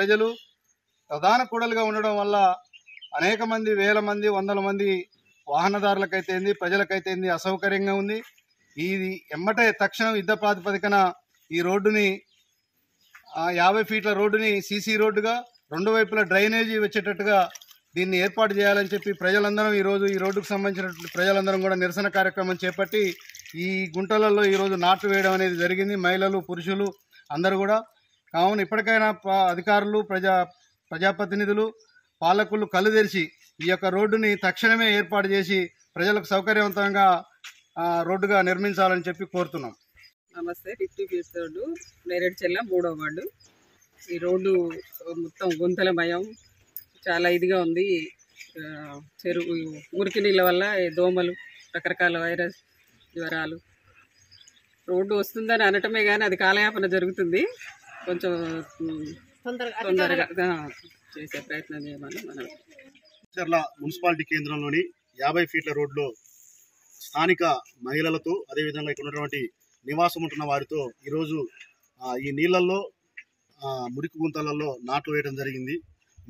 ప్రజలు ప్రధాన కూడలిగా ఉండడం వల్ల అనేక మంది, వేల మంది, వందల మంది వాహనదారులకైతేంది, ప్రజలకైతేంది అసౌకర్యంగా ఉంది. ఇది ఎమ్మటే తక్షణం యుద్ధ ప్రాతిపదికన ఈ రోడ్డుని 50 ఫీట్ల రోడ్డుని సీసీ రోడ్డుగా 2 వైపులా డ్రైనేజీ వచ్చేటట్టుగా దీన్ని ఏర్పాటు చేయాలని చెప్పి ప్రజలందరం ఈరోజు ఈ రోడ్డుకు సంబంధించినటువంటి ప్రజలందరం కూడా నిరసన కార్యక్రమం చేపట్టి ఈ గుంటలలో ఈరోజు నాటు వేయడం అనేది జరిగింది. మహిళలు, పురుషులు అందరూ కూడా. కావున ఇప్పటికైనా అధికారులు, ప్రజాప్రతినిధులు, పాలకులు కళ్ళు తెరిచి ఈ యొక్క రోడ్డుని తక్షణమే ఏర్పాటు చేసి ప్రజలకు సౌకర్యవంతంగా రోడ్డుగా నిర్మించాలని చెప్పి కోరుతున్నాం. నమస్తే. 50 ఫీట్స్ రోడ్డు, నేరేడుచెల్ల 3వ వార్డు. ఈ రోడ్డు మొత్తం గుంతలమయం, చాలా ఇదిగా ఉంది. చెరువు మురికి నీళ్ళ వల్ల దోమలు, రకరకాల వైరస్ జ్వరాలు. రోడ్డు వస్తుందని అనటమే కానీ అది కాలయాపన జరుగుతుంది. కొంచెం తొందరగా చేసే ప్రయత్నం చేయమని మనం. చర్ల మున్సిపాలిటీ కేంద్రంలోని 50 ఫీట్ల రోడ్లో స్థానిక మహిళలతో, అదేవిధంగా ఇక్కడ ఉన్నటువంటి నివాసం ఉంటున్న వారితో ఈరోజు ఈ నీళ్ళల్లో, మురికి గుంతలలో నాట్లు వేయడం జరిగింది.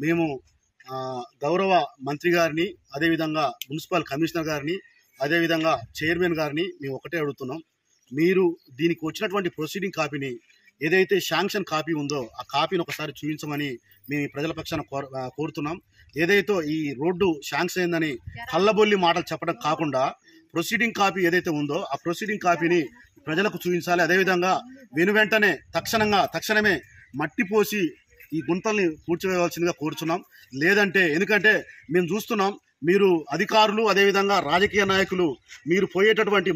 మేము గౌరవ మంత్రి గారిని, అదేవిధంగా మున్సిపల్ కమిషనర్ గారిని, అదేవిధంగా చైర్మన్ గారిని మేము ఒకటే అడుగుతున్నాం. మీరు దీనికి వచ్చినటువంటి ప్రొసీడింగ్ కాపీని, ఏదైతే శాంక్షన్ కాపీ ఉందో ఆ కాపీని ఒకసారి చూపించమని మేము ప్రజల పక్షాన కోరుతున్నాం. ఏదైతే ఈ రోడ్డు శాంక్షన్ అయిందని కళ్ళబొల్లి మాటలు చెప్పడం కాకుండా ప్రొసీడింగ్ కాపీ ఏదైతే ఉందో ఆ ప్రొసీడింగ్ కాపీని ప్రజలకు చూపించాలి. అదేవిధంగా వెంటనే తక్షణమే మట్టి పోసి ఈ గుంతల్ని పూడ్చివేయవలసిందిగా కోరుచున్నాం. లేదంటే, ఎందుకంటే మేము చూస్తున్నాం, మీరు అధికారులు, అదేవిధంగా రాజకీయ నాయకులు, మీరు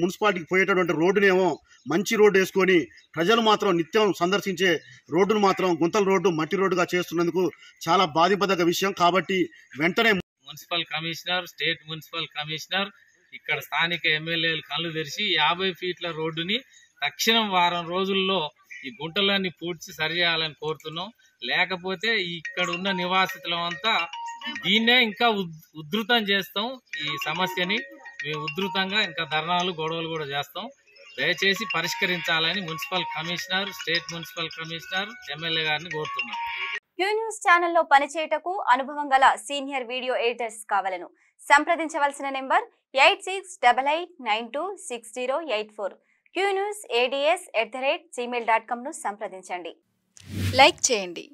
మున్సిపాలిటీకి పోయేటటువంటి రోడ్డునేమో మంచి రోడ్డు వేసుకొని ప్రజలు మాత్రం నిత్యం సందర్శించే రోడ్డును మాత్రం గుంతల రోడ్డు, మట్టి రోడ్డుగా చేస్తున్నందుకు చాలా బాధింపదగ్గ విషయం. కాబట్టి వెంటనే municipal commissioner, state municipal commissioner, ఇక్కడ స్థానిక ఎమ్మెల్యేలు కళ్ళు తెరిచి 50 ఫీట్ల రోడ్డుని తక్షణం వారం రోజుల్లో ఈ గుంటలన్నీ పూడ్చి సరిచేయాలని కోరుతున్నాం. లేకపోతే ఇక్కడ ఉన్న నివాసితులమంతా దీన్నే ఇంకా ఉధృతం చేస్తాం. ఈ సమస్యని మేము ఉధృతంగా ఇంకా ధర్నాలు, గొడవలు కూడా చేస్తాం. దయచేసి పరిష్కరించాలని municipal commissioner, state municipal commissioner, MLA గారిని కోరుతున్నాం. క్యూ న్యూస్ ఛానల్లో పనిచేయటకు అనుభవం గల సీనియర్ వీడియో ఎడిటర్స్ కావాలను సంప్రదించవలసిన నెంబర్ 8688926084. qnews@gmail.com ను సంప్రదించండి. లైక్ చేయండి.